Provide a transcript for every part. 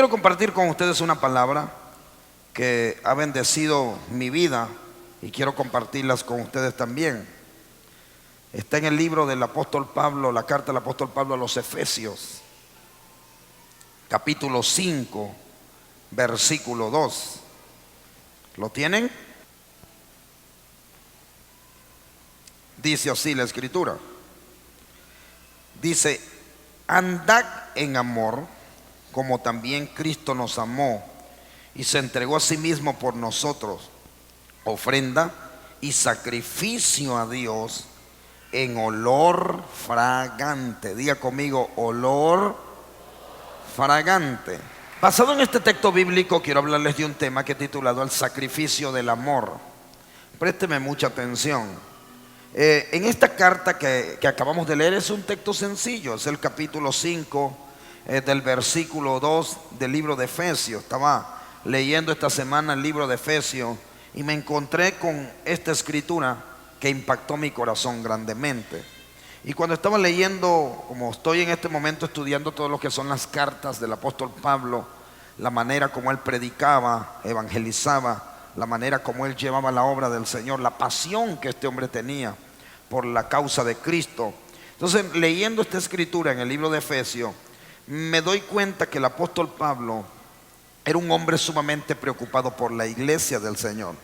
quiero compartir con ustedes una palabra que ha bendecido mi vida y quiero compartirlas con ustedes también. Está en el libro del apóstol Pablo, la carta del apóstol Pablo a los Efesios, capítulo 5, versículo 2. ¿Lo tienen? Dice así la escritura. Dice: andad en amor, como también Cristo nos amó y se entregó a sí mismo por nosotros, ofrenda y sacrificio a Dios en olor fragante. Diga conmigo: olor fragante. Basado en este texto bíblico, quiero hablarles de un tema que he titulado el sacrificio del amor. Présteme mucha atención. En esta carta que acabamos de leer es un texto sencillo, es el capítulo 5 del versículo 2 del libro de Efesios. Estaba leyendo esta semana el libro de Efesios y me encontré con esta escritura que impactó mi corazón grandemente. Y cuando estaba leyendo, como estoy en este momento estudiando todo lo que son las cartas del apóstol Pablo, la manera como él predicaba, evangelizaba, la manera como él llevaba la obra del Señor, la pasión que este hombre tenía por la causa de Cristo. Entonces, leyendo esta escritura en el libro de Efesios, me doy cuenta que el apóstol Pablo era un hombre sumamente preocupado por la iglesia del Señor.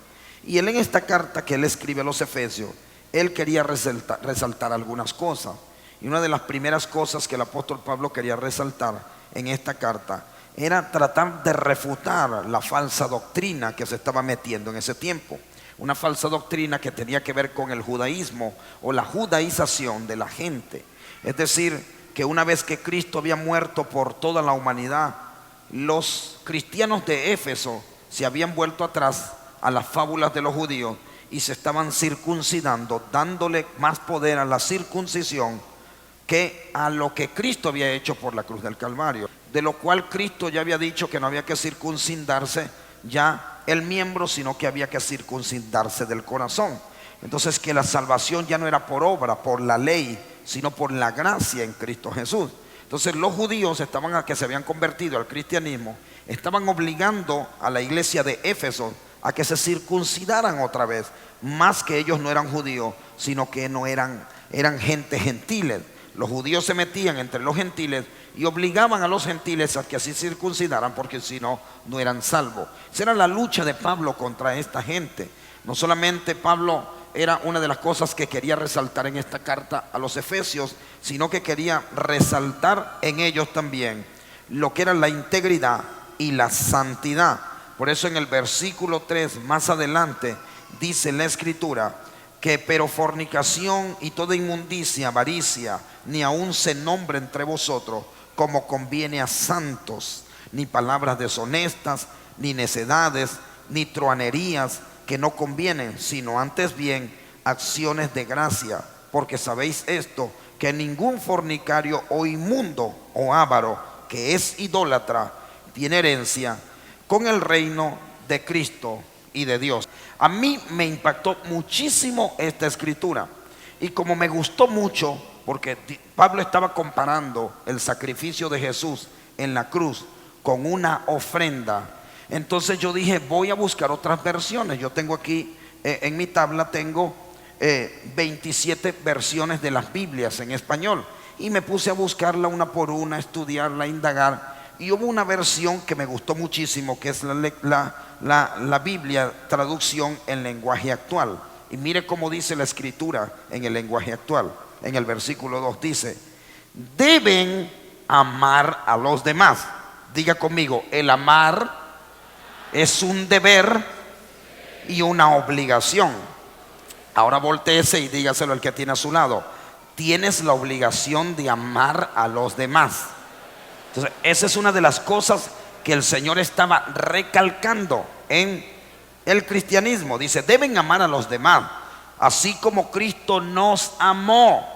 Y él, en esta carta que él escribe a los Efesios, él quería resaltar algunas cosas. Y una de las primeras cosas que el apóstol Pablo quería resaltar en esta carta era tratar de refutar la falsa doctrina que se estaba metiendo en ese tiempo. Una falsa doctrina que tenía que ver con el judaísmo o la judaización de la gente. Es decir, que una vez que Cristo había muerto por toda la humanidad, los cristianos de Éfeso se habían vuelto atrás a las fábulas de los judíos y se estaban circuncidando, dándole más poder a la circuncisión que a lo que Cristo había hecho por la cruz del Calvario, de lo cual Cristo ya había dicho que no había que circuncidarse ya el miembro, sino que había que circuncidarse del corazón. Entonces, que la salvación ya no era por obra, por la ley, sino por la gracia en Cristo Jesús. Entonces, los judíos que se habían convertido al cristianismo estaban obligando a la iglesia de Éfeso a que se circuncidaran otra vez, más que ellos no eran judíos, sino que no eran gente gentiles. Los judíos se metían entre los gentiles y obligaban a los gentiles a que así circuncidaran, porque si no, no eran salvos. Esa era la lucha de Pablo contra esta gente. No solamente Pablo era una de las cosas que quería resaltar en esta carta a los Efesios, sino que quería resaltar en ellos también lo que era la integridad y la santidad. Por eso en el versículo 3 más adelante dice la escritura que pero fornicación y toda inmundicia, avaricia, ni aun se nombre entre vosotros como conviene a santos, ni palabras deshonestas, ni necedades, ni truanerías que no convienen, sino antes bien acciones de gracia. Porque sabéis esto, que ningún fornicario o inmundo o avaro que es idólatra tiene herencia con el reino de Cristo y de Dios. A mí me impactó muchísimo esta escritura, y como me gustó mucho, porque Pablo estaba comparando el sacrificio de Jesús en la cruz con una ofrenda. Entonces yo dije, voy a buscar otras versiones. Yo tengo aquí en mi tabla tengo 27 versiones de las Biblias en español, y me puse a buscarla una por una, a estudiarla, a indagar. Y hubo una versión que me gustó muchísimo, que es la Biblia traducción en lenguaje actual. Y mire cómo dice la escritura en el lenguaje actual. En el versículo 2 dice: deben amar a los demás. Diga conmigo: el amar es un deber y una obligación. Ahora voltéese y dígaselo al que tiene a su lado: tienes la obligación de amar a los demás. Entonces, esa es una de las cosas que el Señor estaba recalcando en el cristianismo. Dice: deben amar a los demás, así como Cristo nos amó.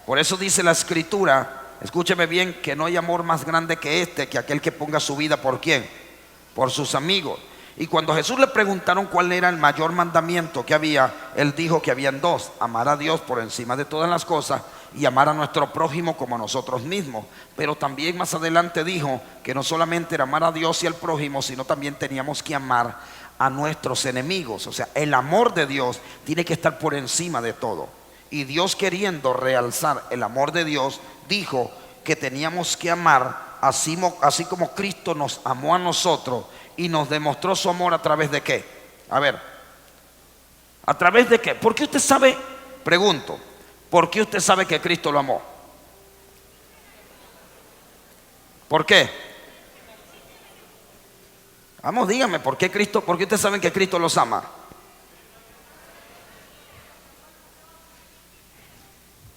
Por eso dice la escritura, escúcheme bien, que no hay amor más grande que este, que aquel que ponga su vida ¿por quién? Por sus amigos. Y cuando Jesús le preguntaron cuál era el mayor mandamiento que había, él dijo que habían dos: amar a Dios por encima de todas las cosas y amar a nuestro prójimo como a nosotros mismos. Pero también más adelante dijo que no solamente era amar a Dios y al prójimo, sino también teníamos que amar a nuestros enemigos. O sea, el amor de Dios tiene que estar por encima de todo. Y Dios, queriendo realzar el amor de Dios, dijo que teníamos que amar así como Cristo nos amó a nosotros y nos demostró su amor. ¿A través de qué? A ver, ¿a través de qué? ¿Por qué usted sabe? Pregunto, ¿por qué usted sabe que Cristo lo amó? ¿Por qué? Vamos, dígame, ¿por qué ustedes saben que Cristo los ama?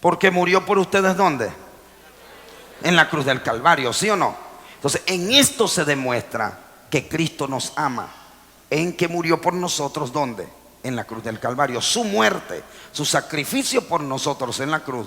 Porque murió por ustedes, ¿dónde? En la cruz del Calvario, ¿sí o no? Entonces, en esto se demuestra que Cristo nos ama, en que murió por nosotros, ¿dónde? En la cruz del Calvario. Su muerte, su sacrificio por nosotros en la cruz,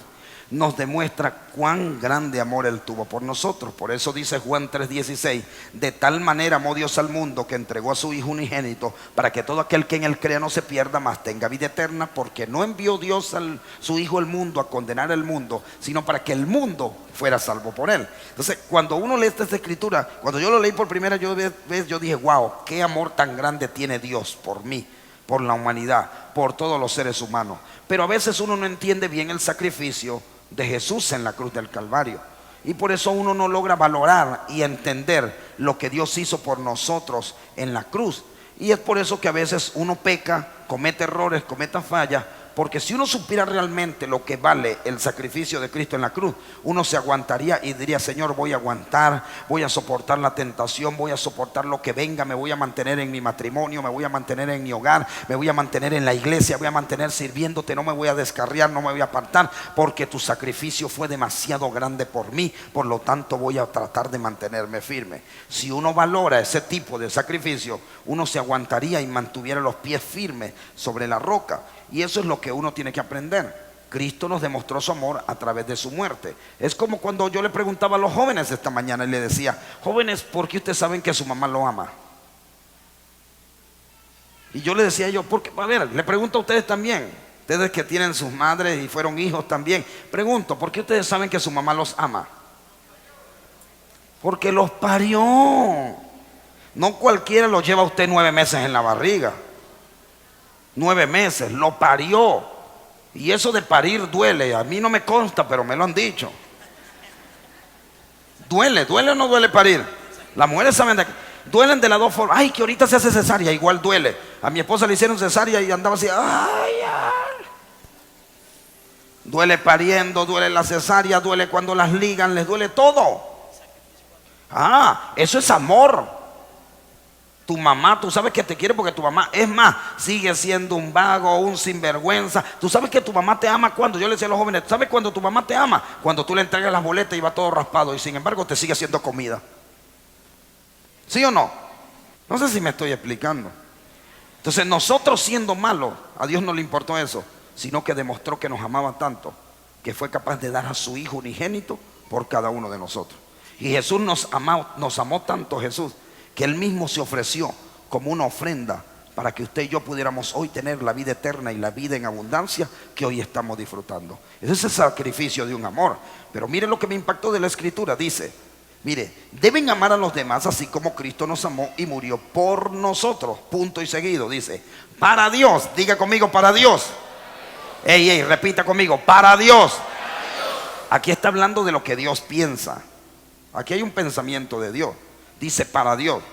nos demuestra cuán grande amor Él tuvo por nosotros. Por eso dice Juan 3:16: de tal manera amó Dios al mundo que entregó a su Hijo unigénito, para que todo aquel que en Él crea no se pierda, mas tenga vida eterna. Porque no envió Dios a su Hijo al mundo a condenar al mundo, sino para que el mundo fuera salvo por Él. Entonces, cuando uno lee esta escritura, cuando yo lo leí por primera vez, yo dije: wow, qué amor tan grande tiene Dios por mí, por la humanidad, por todos los seres humanos. Pero a veces uno no entiende bien el sacrificio de Jesús en la cruz del Calvario, y por eso uno no logra valorar y entender lo que Dios hizo por nosotros en la cruz. Y es por eso que a veces uno peca, comete errores, comete fallas, porque si uno supiera realmente lo que vale el sacrificio de Cristo en la cruz, uno se aguantaría y diría: Señor, voy a aguantar, voy a soportar la tentación, voy a soportar lo que venga, me voy a mantener en mi matrimonio, me voy a mantener en mi hogar, me voy a mantener en la iglesia, voy a mantener sirviéndote, no me voy a descarriar, no me voy a apartar, porque tu sacrificio fue demasiado grande por mí, por lo tanto voy a tratar de mantenerme firme. Si uno valora ese tipo de sacrificio, uno se aguantaría y mantuviera los pies firmes sobre la roca. Y eso es lo que uno tiene que aprender. Cristo nos demostró su amor a través de su muerte. Es como cuando yo le preguntaba a los jóvenes esta mañana y le decía: jóvenes, ¿por qué ustedes saben que su mamá lo ama? Y yo le decía porque, a ver, le pregunto a ustedes también, ustedes que tienen sus madres y fueron hijos también, pregunto: ¿por qué ustedes saben que su mamá los ama? Porque los parió. No cualquiera lo lleva a usted 9 meses en la barriga. 9 meses, lo parió. Y eso de parir duele. A mí no me consta, pero me lo han dicho. ¿Duele o no duele parir? Las mujeres saben duelen de las dos formas. Ay, que ahorita se hace cesárea, igual duele. A mi esposa le hicieron cesárea y andaba así: ay, ay. Duele pariendo, duele la cesárea, duele cuando las ligan, les duele todo. Eso es amor. Tu mamá, tú sabes que te quiere porque tu mamá, es más, sigue siendo un vago, un sinvergüenza. Tú sabes que tu mamá te ama cuando, yo le decía a los jóvenes: ¿sabes cuando tu mamá te ama? Cuando tú le entregas las boletas y va todo raspado y sin embargo te sigue haciendo comida. ¿Sí o no? No sé si me estoy explicando. Entonces, nosotros siendo malos, a Dios no le importó eso, sino que demostró que nos amaba tanto, que fue capaz de dar a su Hijo unigénito por cada uno de nosotros. Y Jesús nos amó tanto, Jesús, que Él mismo se ofreció como una ofrenda para que usted y yo pudiéramos hoy tener la vida eterna y la vida en abundancia que hoy estamos disfrutando. Ese es el sacrificio de un amor. Pero mire lo que me impactó de la escritura. Dice: mire, deben amar a los demás así como Cristo nos amó y murió por nosotros. Punto y seguido. Dice: para Dios. Diga conmigo: para Dios. Ey, repita conmigo: para Dios. Aquí está hablando de lo que Dios piensa. Aquí hay un pensamiento de Dios. Dice: para Dios.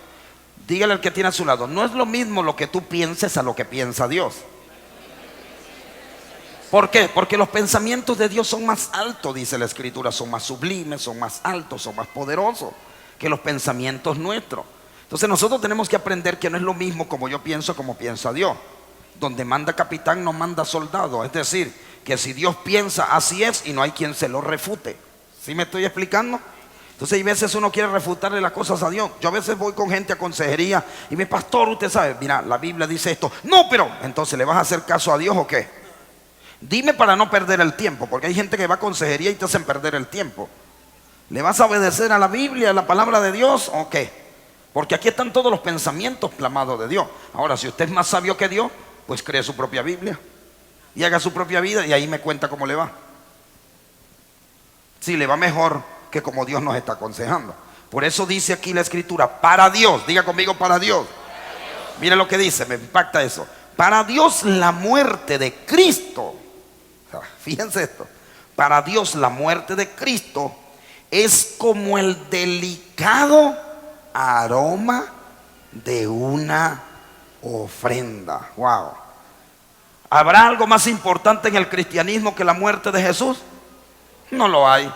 Dígale al que tiene a su lado: no es lo mismo lo que tú pienses a lo que piensa Dios. ¿Por qué? Porque los pensamientos de Dios son más altos, dice la escritura, son más sublimes, son más altos, son más poderosos que los pensamientos nuestros. Entonces nosotros tenemos que aprender que no es lo mismo como yo pienso como piensa Dios. Donde manda capitán no manda soldado. Es decir, que si Dios piensa, así es, y no hay quien se lo refute. ¿Sí me estoy explicando? Entonces hay veces uno quiere refutarle las cosas a Dios. Yo a veces voy con gente a consejería y me: pastor, usted sabe, mira, la Biblia dice esto. No, pero entonces, ¿le vas a hacer caso a Dios o qué? Dime para no perder el tiempo, porque hay gente que va a consejería y te hacen perder el tiempo. ¿Le vas a obedecer a la Biblia, a la palabra de Dios o qué? Porque aquí están todos los pensamientos plamados de Dios. Ahora, si usted es más sabio que Dios, pues cree su propia Biblia y haga su propia vida y ahí me cuenta cómo le va. Sí, le va mejor que como Dios nos está aconsejando. Por eso dice aquí la escritura, para Dios, diga conmigo, para Dios. Mira lo que dice, me impacta eso. Para Dios la muerte de Cristo, o sea, fíjense esto, para Dios la muerte de Cristo es como el delicado aroma de una ofrenda. Wow. ¿Habrá algo más importante en el cristianismo que la muerte de Jesús? No lo hay.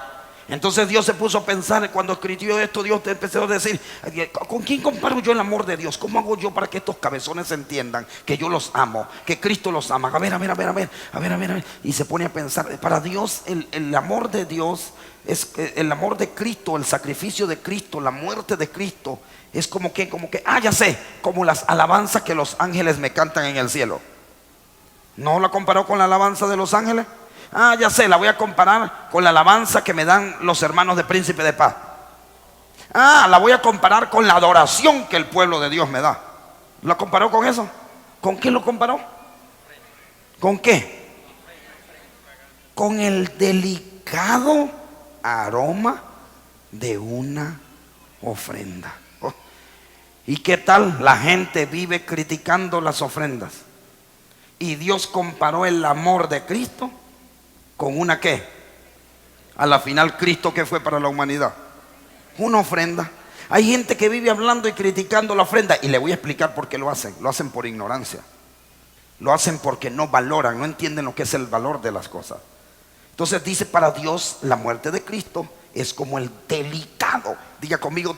Entonces Dios se puso a pensar, cuando escribió esto, Dios empezó a decir, ¿con quién comparo yo el amor de Dios? ¿Cómo hago yo para que estos cabezones entiendan que yo los amo, que Cristo los ama? A ver. Y se pone a pensar, para Dios el amor de Dios es el amor de Cristo, el sacrificio de Cristo, la muerte de Cristo. Es como que, ya sé, como las alabanzas que los ángeles me cantan en el cielo. ¿No la comparó con la alabanza de los ángeles? Ya sé, la voy a comparar con la alabanza que me dan los hermanos de Príncipe de Paz. La voy a comparar con la adoración que el pueblo de Dios me da. ¿Lo comparó con eso? ¿Con qué lo comparó? ¿Con qué? Con el delicado aroma de una ofrenda. ¿Y qué tal? La gente vive criticando las ofrendas. Y Dios comparó el amor de Cristo con una ¿qué? A la final, Cristo, ¿qué fue para la humanidad? Una ofrenda. Hay gente que vive hablando y criticando la ofrenda, y le voy a explicar por qué lo hacen. Lo hacen por ignorancia. Lo hacen porque no valoran, no entienden lo que es el valor de las cosas. Entonces dice, para Dios la muerte de Cristo es como el delicado, diga conmigo,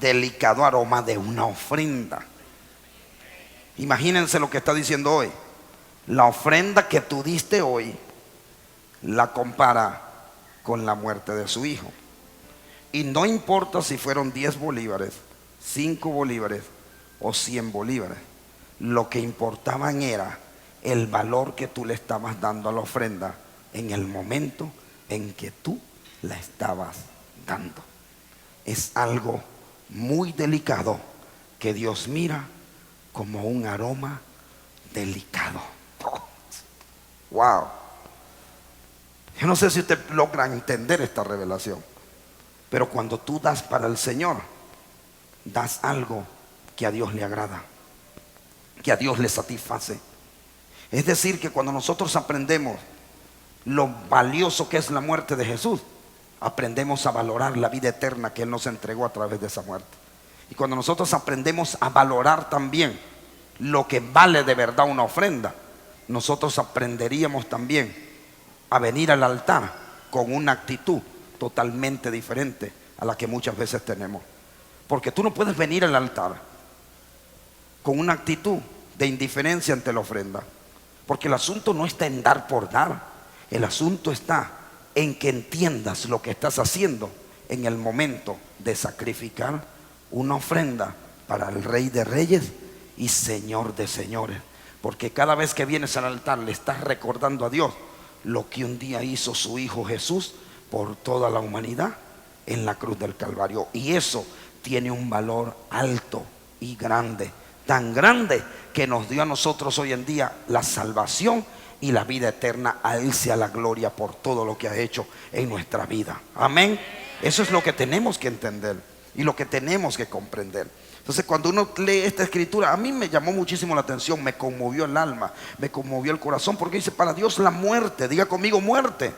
delicado aroma de una ofrenda. Imagínense lo que está diciendo hoy. La ofrenda que tú diste hoy la compara con la muerte de su hijo. Y no importa si fueron 10 bolívares, 5 bolívares o 100 bolívares. Lo que importaban era el valor que tú le estabas dando a la ofrenda en el momento en que tú la estabas dando. Es algo muy delicado que Dios mira como un aroma delicado. Wow. Yo no sé si usted logra entender esta revelación, pero cuando tú das para el Señor, das algo que a Dios le agrada, que a Dios le satisface. Es decir, que cuando nosotros aprendemos lo valioso que es la muerte de Jesús, aprendemos a valorar la vida eterna que Él nos entregó a través de esa muerte. Y cuando nosotros aprendemos a valorar también lo que vale de verdad una ofrenda, nosotros aprenderíamos también a venir al altar con una actitud totalmente diferente a la que muchas veces tenemos. Porque tú no puedes venir al altar con una actitud de indiferencia ante la ofrenda, porque el asunto no está en dar por dar. El asunto está en que entiendas lo que estás haciendo en el momento de sacrificar una ofrenda para el Rey de Reyes y Señor de Señores. Porque cada vez que vienes al altar le estás recordando a Dios lo que un día hizo su Hijo Jesús por toda la humanidad en la cruz del Calvario. Y eso tiene un valor alto y grande, tan grande que nos dio a nosotros hoy en día la salvación y la vida eterna. A Él sea la gloria por todo lo que ha hecho en nuestra vida. Amén. Eso es lo que tenemos que entender y lo que tenemos que comprender. Entonces, cuando uno lee esta escritura, a mí me llamó muchísimo la atención, me conmovió el alma, me conmovió el corazón, porque dice, para Dios la muerte, diga conmigo, muerte.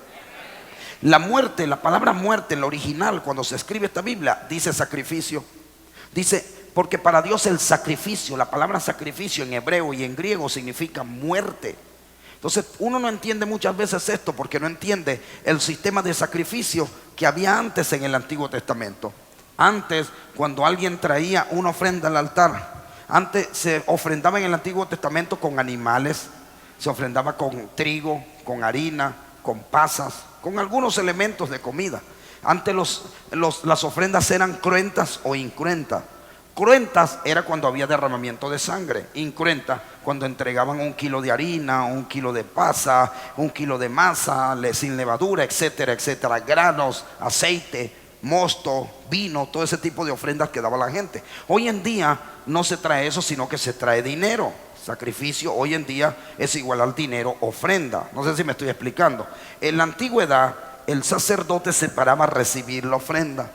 La muerte, la palabra muerte en la original, cuando se escribe esta Biblia, dice sacrificio. Dice, porque para Dios el sacrificio, la palabra sacrificio en hebreo y en griego significa muerte. Entonces uno no entiende muchas veces esto, porque no entiende el sistema de sacrificio que había antes en el Antiguo Testamento. Antes, cuando alguien traía una ofrenda al altar, antes se ofrendaba en el Antiguo Testamento con animales, se ofrendaba con trigo, con harina, con pasas, con algunos elementos de comida. Antes las ofrendas eran cruentas o incruentas. Cruentas era cuando había derramamiento de sangre. Incruentas cuando entregaban 1 kilo de harina, 1 kilo de pasa, 1 kilo de masa sin levadura, etcétera, etcétera. Granos, aceite, mosto, vino, todo ese tipo de ofrendas que daba la gente. Hoy en día no se trae eso, sino que se trae dinero. Sacrificio hoy en día es igual al dinero, ofrenda. No sé si me estoy explicando. En la antigüedad el sacerdote se paraba a recibir la ofrenda.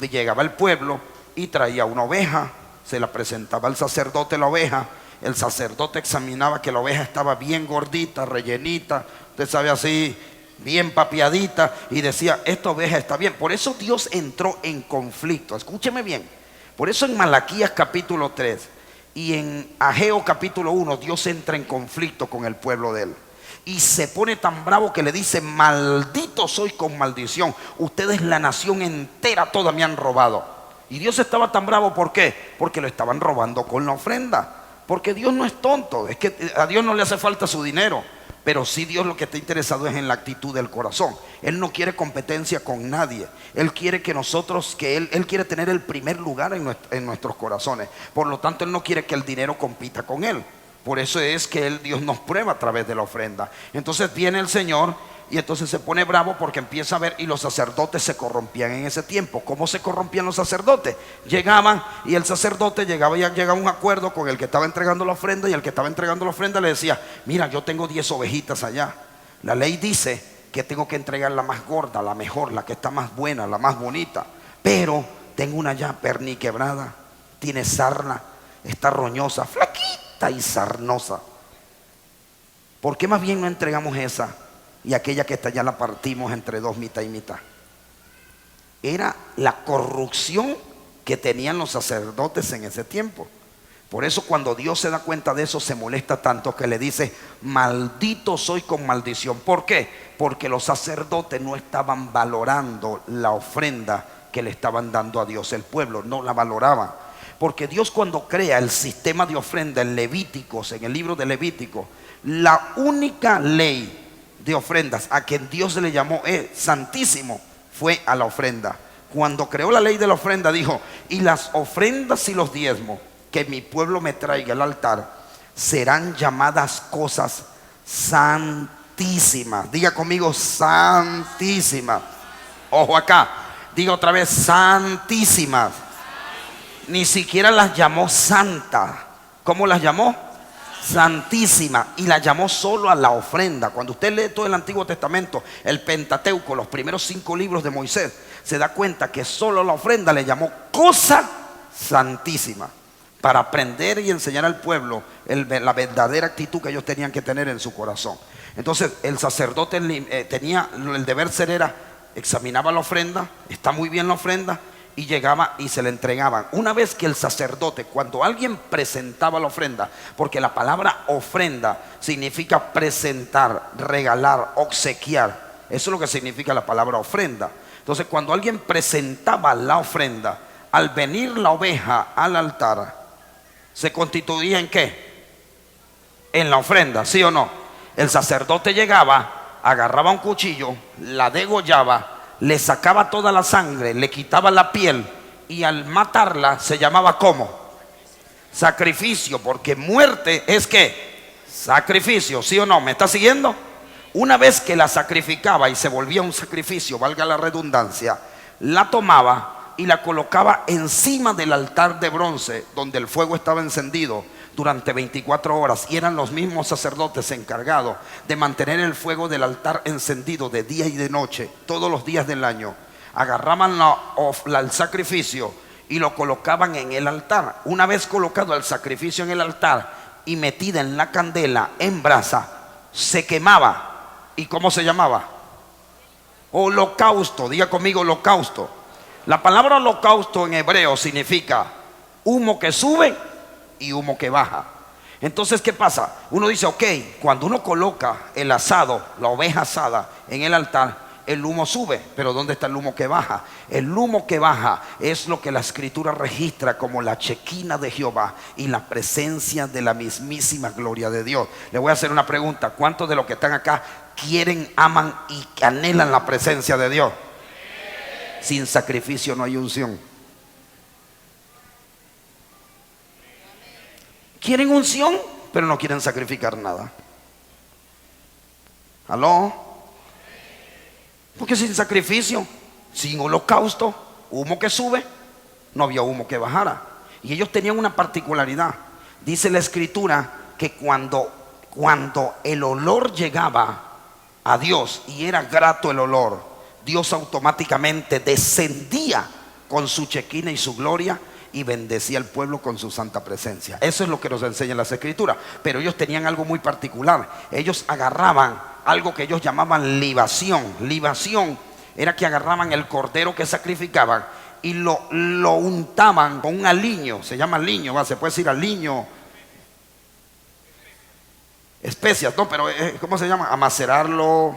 Llegaba el pueblo y traía una oveja, se la presentaba al sacerdote la oveja. El sacerdote examinaba que la oveja estaba bien gordita, rellenita, usted sabe, así, bien papiadita, y decía, esta oveja está bien. Por eso Dios entró en conflicto, escúcheme bien. Por eso en Malaquías capítulo 3 y en Ageo capítulo 1 Dios entra en conflicto con el pueblo de él. Y se pone tan bravo que le dice, maldito soy con maldición. Ustedes, la nación entera, toda me han robado. Y Dios estaba tan bravo, ¿por qué? Porque lo estaban robando con la ofrenda. Porque Dios no es tonto, es que a Dios no le hace falta su dinero. Pero sí, Dios lo que está interesado es en la actitud del corazón. Él no quiere competencia con nadie. Él quiere que nosotros, Él quiere tener el primer lugar en nuestros corazones. Por lo tanto, Él no quiere que el dinero compita con Él. Por eso es que Dios nos prueba a través de la ofrenda. Entonces viene el Señor y entonces se pone bravo porque empieza a ver, y los sacerdotes se corrompían en ese tiempo. ¿Cómo se corrompían los sacerdotes? Llegaban y el sacerdote llegaba a un acuerdo con el que estaba entregando la ofrenda, y el que estaba entregando la ofrenda le decía, mira, yo tengo 10 ovejitas allá. La ley dice que tengo que entregar la más gorda, la mejor, la que está más buena, la más bonita. Pero tengo una ya perniquebrada, tiene sarna, está roñosa, flaquita y sarnosa. ¿Por qué más bien no entregamos esa? Y aquella que está allá la partimos entre dos, mitad y mitad. Era la corrupción que tenían los sacerdotes en ese tiempo. Por eso cuando Dios se da cuenta de eso, se molesta tanto que le dice, maldito soy con maldición. ¿Por qué? Porque los sacerdotes no estaban valorando la ofrenda que le estaban dando a Dios. El pueblo no la valoraba. Porque Dios, cuando crea el sistema de ofrenda en Levíticos, en el libro de Levítico, la única ley de ofrendas a quien Dios se le llamó santísimo fue a la ofrenda. Cuando creó la ley de la ofrenda, dijo, y las ofrendas y los diezmos que mi pueblo me traiga al altar serán llamadas cosas santísimas. Diga conmigo, santísimas. Ojo acá, diga otra vez, santísimas. Ni siquiera las llamó santa. ¿Cómo las llamó? Santísima. Y la llamó solo a la ofrenda. Cuando usted lee todo el Antiguo Testamento, el Pentateuco, los primeros 5 libros de Moisés, se da cuenta que solo la ofrenda le llamó cosa santísima, para aprender y enseñar al pueblo la verdadera actitud que ellos tenían que tener en su corazón. Entonces el sacerdote tenía el deber ser, era, examinaba la ofrenda, está muy bien la ofrenda, y llegaba y se le entregaban. Una vez que el sacerdote, cuando alguien presentaba la ofrenda, porque la palabra ofrenda significa presentar, regalar, obsequiar, eso es lo que significa la palabra ofrenda. Entonces cuando alguien presentaba la ofrenda, al venir la oveja al altar, se constituía ¿en qué? En la ofrenda, ¿sí o no? El sacerdote llegaba, agarraba un cuchillo, la degollaba, le sacaba toda la sangre, le quitaba la piel, y al matarla se llamaba ¿cómo? Sacrificio, porque muerte es ¿qué? Sacrificio, ¿sí o no? ¿Me está siguiendo? Una vez que la sacrificaba y se volvía un sacrificio, valga la redundancia, la tomaba y la colocaba encima del altar de bronce donde el fuego estaba encendido durante 24 horas, y eran los mismos sacerdotes encargados de mantener el fuego del altar encendido de día y de noche, todos los días del año. Agarraban el sacrificio y lo colocaban en el altar. Una vez colocado el sacrificio en el altar y metida en la candela, en brasa, se quemaba. ¿Y cómo se llamaba? Holocausto. Diga conmigo, holocausto. La palabra holocausto en hebreo significa humo que sube y humo que baja. Entonces, ¿qué pasa? Uno dice, ok, cuando uno coloca el asado, la oveja asada en el altar, el humo sube, pero ¿dónde está el humo que baja? El humo que baja es lo que la escritura registra como la chequina de Jehová y la presencia de la mismísima gloria de Dios. Le voy a hacer una pregunta: ¿cuántos de los que están acá quieren, aman y anhelan la presencia de Dios? Sin sacrificio no hay unción. Quieren unción, pero no quieren sacrificar nada. ¿Aló? Porque sin sacrificio, sin holocausto, humo que sube, no había humo que bajara. Y ellos tenían una particularidad. Dice la escritura que cuando el olor llegaba a Dios y era grato el olor, Dios automáticamente descendía con su chequina y su gloria y bendecía al pueblo con su santa presencia. Eso es lo que nos enseñan las escrituras. Pero ellos tenían algo muy particular. Ellos agarraban algo que ellos llamaban libación. Libación era que agarraban el cordero que sacrificaban y lo untaban con un aliño. Se llama aliño, se puede decir aliño, especias, no, pero ¿cómo se llama? Amacerarlo.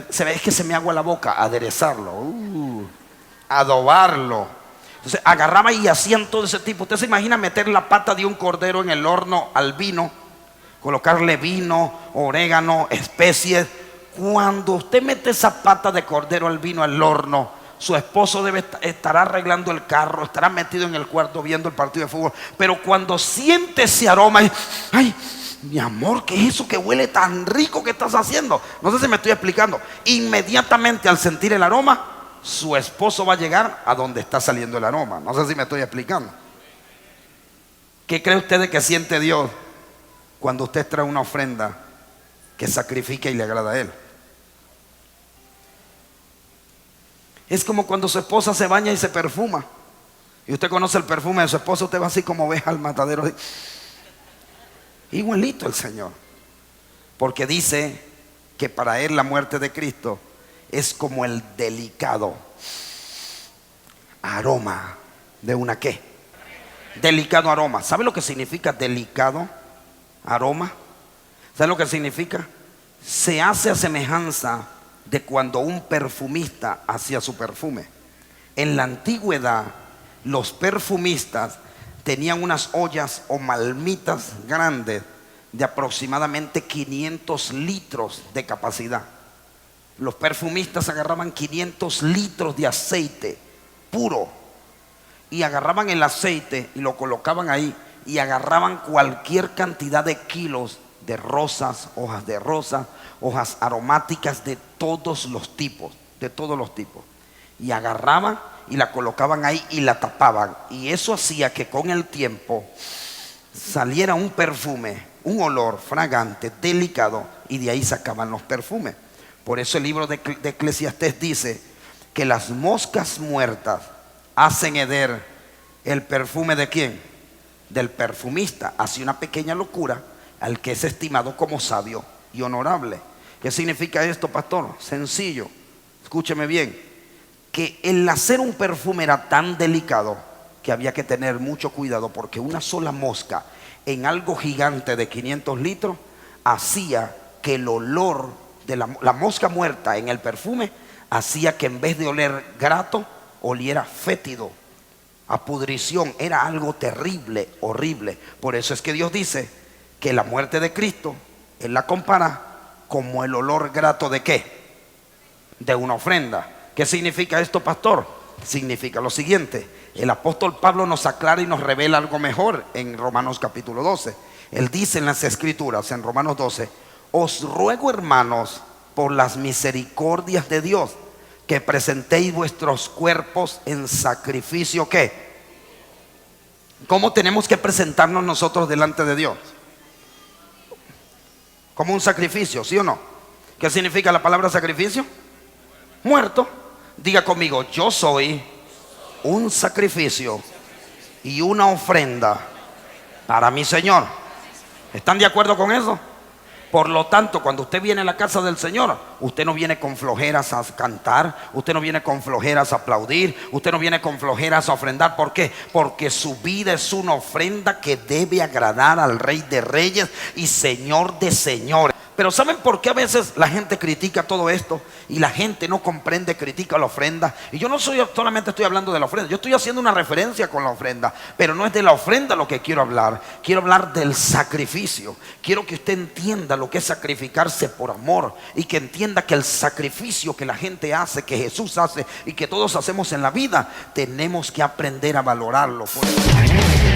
Es que se me agua la boca. Aderezarlo, adobarlo. Entonces agarraba y hacían todo ese tipo. Usted se imagina meter la pata de un cordero en el horno al vino, colocarle vino, orégano, especies. Cuando usted mete esa pata de cordero al vino al horno, su esposo estará arreglando el carro, estará metido en el cuarto viendo el partido de fútbol. Pero cuando siente ese aroma, ay, mi amor, ¿qué es eso que huele tan rico que estás haciendo? No sé si me estoy explicando. Inmediatamente al sentir el aroma, su esposo va a llegar a donde está saliendo el aroma. No sé si me estoy explicando. ¿Qué cree usted de que siente Dios cuando usted trae una ofrenda que sacrifica y le agrada a Él? Es como cuando su esposa se baña y se perfuma. Y usted conoce el perfume de su esposo, usted va así como oveja al matadero. Igualito el Señor. Porque dice que para Él la muerte de Cristo es como el delicado aroma de una ¿qué? Delicado aroma. ¿Sabe lo que significa delicado aroma? ¿Sabe lo que significa? Se hace a semejanza de cuando un perfumista hacía su perfume. En la antigüedad, los perfumistas tenían unas ollas o malmitas grandes de aproximadamente 500 litros de capacidad. Los perfumistas agarraban 500 litros de aceite puro y agarraban el aceite y lo colocaban ahí y agarraban cualquier cantidad de kilos de rosas, hojas aromáticas de todos los tipos, y agarraban y la colocaban ahí y la tapaban, y eso hacía que con el tiempo saliera un perfume, un olor fragante, delicado, y de ahí sacaban los perfumes. Por eso el libro de Eclesiastés dice que las moscas muertas hacen heder el perfume ¿de quién? Del perfumista. Hace una pequeña locura al que es estimado como sabio y honorable. ¿Qué significa esto, pastor? Sencillo, escúcheme bien, que el hacer un perfume era tan delicado que había que tener mucho cuidado, porque una sola mosca en algo gigante de 500 litros hacía que el olor de la mosca muerta en el perfume hacía que en vez de oler grato, oliera fétido, a pudrición. Era algo terrible, horrible. Por eso es que Dios dice que la muerte de Cristo Él la compara como el olor grato ¿de qué? De una ofrenda. ¿Qué significa esto, pastor? Significa lo siguiente: el apóstol Pablo nos aclara y nos revela algo mejor en Romanos capítulo 12. Él dice en las escrituras, en Romanos 12: os ruego, hermanos, por las misericordias de Dios, que presentéis vuestros cuerpos en sacrificio ¿qué? ¿Cómo tenemos que presentarnos nosotros delante de Dios? Como un sacrificio, ¿sí o no? ¿Qué significa la palabra sacrificio? Muerto. Diga conmigo: yo soy un sacrificio y una ofrenda para mi Señor. ¿Están de acuerdo con eso? Por lo tanto, cuando usted viene a la casa del Señor, usted no viene con flojeras a cantar, usted no viene con flojeras a aplaudir, usted no viene con flojeras a ofrendar. ¿Por qué? Porque su vida es una ofrenda que debe agradar al Rey de Reyes y Señor de Señores. Pero ¿saben por qué a veces la gente critica todo esto y la gente no comprende, critica la ofrenda? Y yo no solamente estoy hablando de la ofrenda, yo estoy haciendo una referencia con la ofrenda, pero no es de la ofrenda lo que quiero hablar. Quiero hablar del sacrificio. Quiero que usted entienda lo que es sacrificarse por amor, y que entienda que el sacrificio que la gente hace, que Jesús hace y que todos hacemos en la vida, tenemos que aprender a valorarlo. Por eso